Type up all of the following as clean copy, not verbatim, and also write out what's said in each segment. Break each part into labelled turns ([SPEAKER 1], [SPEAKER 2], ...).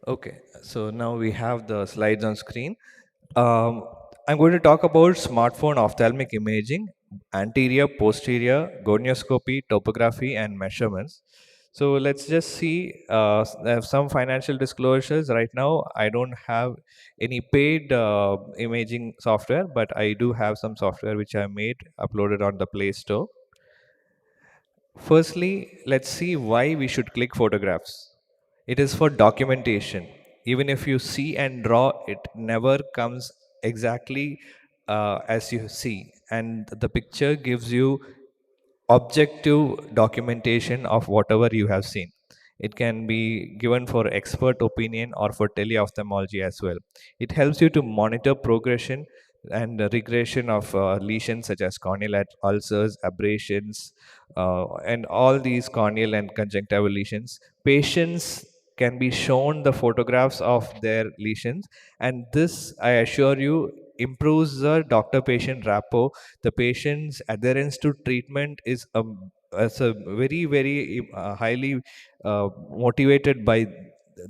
[SPEAKER 1] Okay, so now we have the slides on screen. Um, I'm going to talk about smartphone ophthalmic imaging, anterior, posterior, gonioscopy, topography, and measurements. So let's just see some financial disclosures. Right now, I don't have any paid imaging software, but I do have some software which I made, uploaded on the Play Store. Firstly, let's see why we should click photographs. It is for documentation. Even if you see and draw, it never comes exactly as you see. And the picture gives you objective documentation of whatever you have seen. It can be given for expert opinion or for teleophthalmology as well. It helps you to monitor progression and regression of lesions such as corneal ulcers, abrasions, and all these corneal and conjunctival lesions. Patients can be shown the photographs of their lesions, and this, I assure you, improves the doctor patient rapport. The patient's adherence to treatment is a very highly motivated by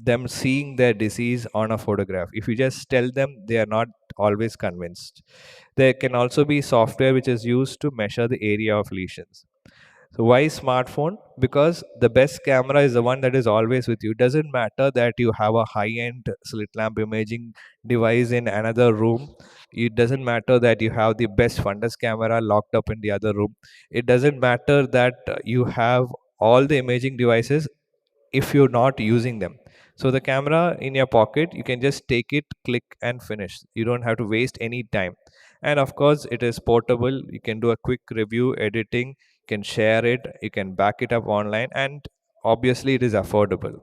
[SPEAKER 1] them seeing their disease on a photograph. If you just tell them, they are not always convinced. There can also be software which is used to measure the area of lesions. So why smartphone? Because the best camera is the one that is always with you. It doesn't matter that you have a high-end slit lamp imaging device in another room. It doesn't matter that you have the best fundus camera locked up in the other room. It doesn't matter that you have all the imaging devices if you're not using them. So the camera in your pocket, you can just take it, click and finish. You don't have to waste any time. And of course, it is portable. You can do a quick review, editing, you can share it, you can back it up online, and obviously it is affordable.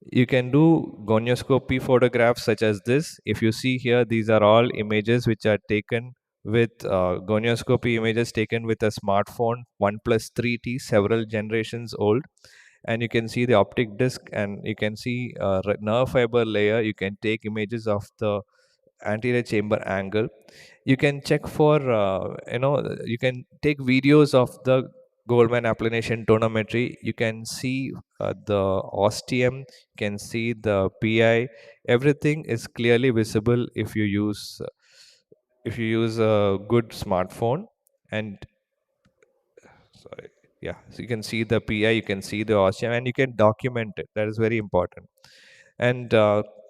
[SPEAKER 1] You can do gonioscopy photographs such as this. If you see here, these are all images which are taken with gonioscopy images taken with a smartphone OnePlus 3T, several generations old. And you can see the optic disc, and you can see nerve fiber layer. You can take images of the anterior chamber angle. You can check for you can take videos of the Goldman applanation tonometry. You can see the ostium, you can see the PI. Everything is clearly visible if you use a good smartphone. And sorry, yeah, so you can see the PI, you can see the ostium, and you can document it. That is very important. And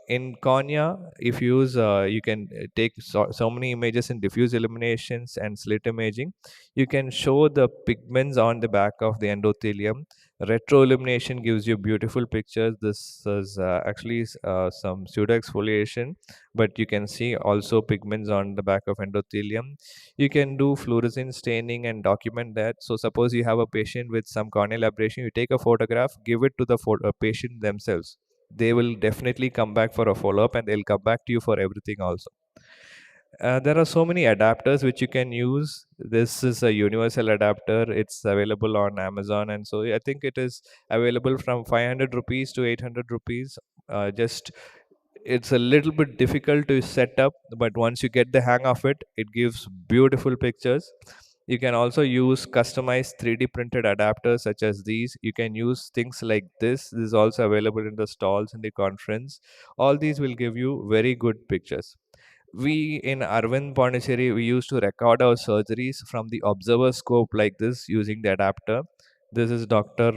[SPEAKER 1] in cornea, if you use you can take so many images in diffuse illuminations and slit imaging. You can show the pigments on the back of the endothelium. Retro illumination gives you beautiful pictures. This is actually some pseudo exfoliation, but you can see also pigments on the back of endothelium. You can do fluorescent staining and document that. So suppose you have a patient with some corneal aberration, you take a photograph, give it to the patient themselves. They will definitely come back for a follow-up, and they'll come back to you for everything also. There are so many adapters which you can use. This is a universal adapter. It's available on Amazon, and so I think it is available from 500 rupees to 800 rupees. Just it's a little bit difficult to set up, but once you get the hang of it, it gives beautiful pictures. You can also use customized 3D printed adapters such as these. You can use things like this. This is also available in the stalls in the conference. All these will give you very good pictures. We in Arvind Pondicherry, we used to record our surgeries from the observer scope like this using the adapter. This is Dr.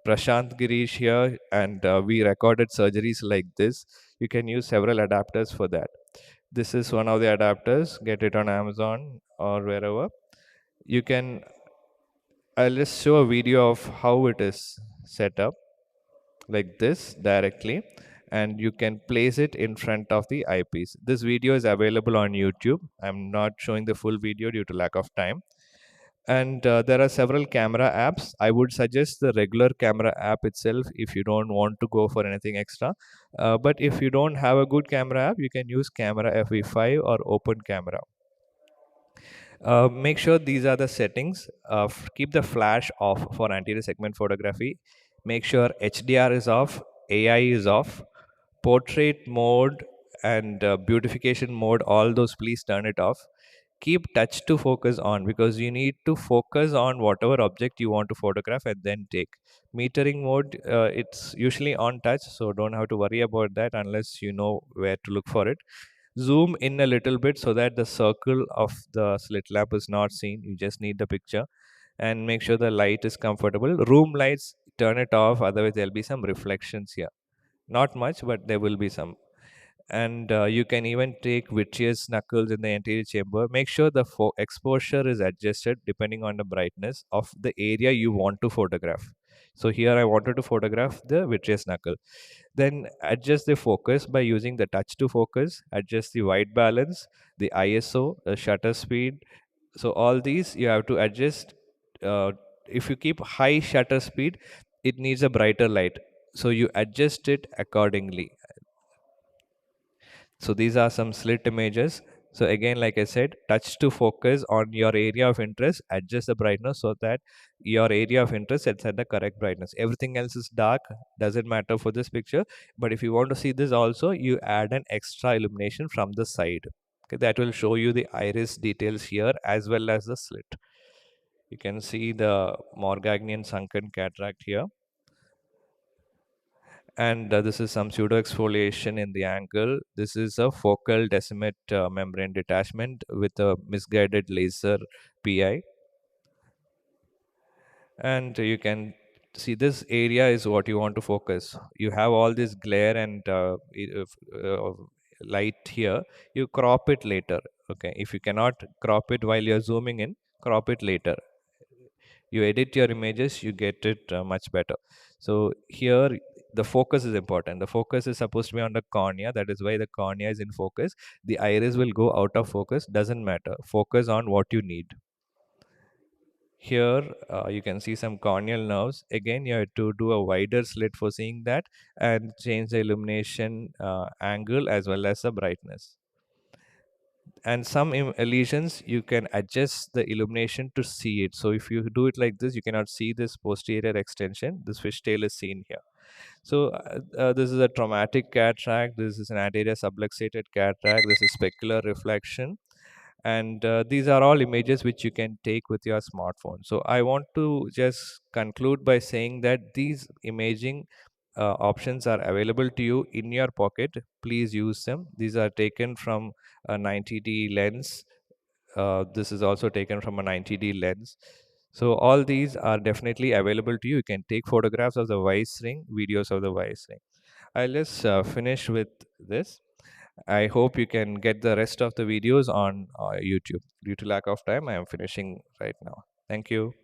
[SPEAKER 1] Prashant Girish here, and we recorded surgeries like this. You can use several adapters for that. This is one of the adapters. Get it on Amazon or wherever. You can, I'll just show a video of how it is set up like this directly, and you can place it in front of the eyepiece. This video is available on YouTube. I'm not showing the full video due to lack of time. And there are several camera apps. I would suggest the regular camera app itself if you don't want to go for anything extra. But if you don't have a good camera app, you can use Camera FV5 or Open Camera. Make sure these are the settings. Keep the flash off for anterior segment photography. Make sure HDR is off, AI is off, portrait mode and beautification mode, all those please turn it off. keep touch to focus on, because you need to focus on whatever object you want to photograph and then take. Metering mode, it's usually on touch, so don't have to worry about that unless you know where to look for it. Zoom in a little bit so that the circle of the slit lamp is not seen. You just need the picture, and make sure the light is comfortable. Room lights, turn it off, otherwise there'll be some reflections here. Not much, but there will be some. And you can even take vitreous knuckles in the anterior chamber. Make sure the exposure is adjusted depending on the brightness of the area you want to photograph. So here I wanted to photograph the vitreous knuckle. Then adjust the focus by using the touch to focus, adjust the white balance, the ISO, the shutter speed. So all these you have to adjust. If you keep high shutter speed, it needs a brighter light, so you adjust it accordingly. So these are some slit images. So again, like I said, touch to focus on your area of interest, adjust the brightness so that your area of interest is at the correct brightness. Everything else is dark, doesn't matter for this picture. But if you want to see this also, you add an extra illumination from the side. Okay, that will show you the iris details here as well as the slit. You can see the Morgagnian sunken cataract here. And this is some pseudo exfoliation in the angle. This is a focal decimate membrane detachment with a misguided laser PI. And you can see this area is what you want to focus. You have all this glare and light here. You crop it later. Okay, if you cannot crop it while you're zooming in, crop it later. You edit your images, you get it much better. So here the focus is important. The focus is supposed to be on the cornea. That is why the cornea is in focus. The iris will go out of focus, doesn't matter. Focus on what you need. Here you can see some corneal nerves. Again, you have to do a wider slit for seeing that, and change the illumination angle as well as the brightness. And some lesions you can adjust the illumination to see it. So if you do it like this, you cannot see this posterior extension. This fishtail is seen here. So this is a traumatic cataract, this is an anterior subluxated cataract, this is specular reflection. And these are all images which you can take with your smartphone. So I want to just conclude by saying that these imaging options are available to you in your pocket. Please use them. These are taken from a 90D lens. This is also taken from a 90D lens. So all these are definitely available to you. You can take photographs of the Weiss ring, videos of the Weiss ring. I'll just finish with this. I hope you can get the rest of the videos on YouTube. Due to lack of time, I am finishing right now. Thank you.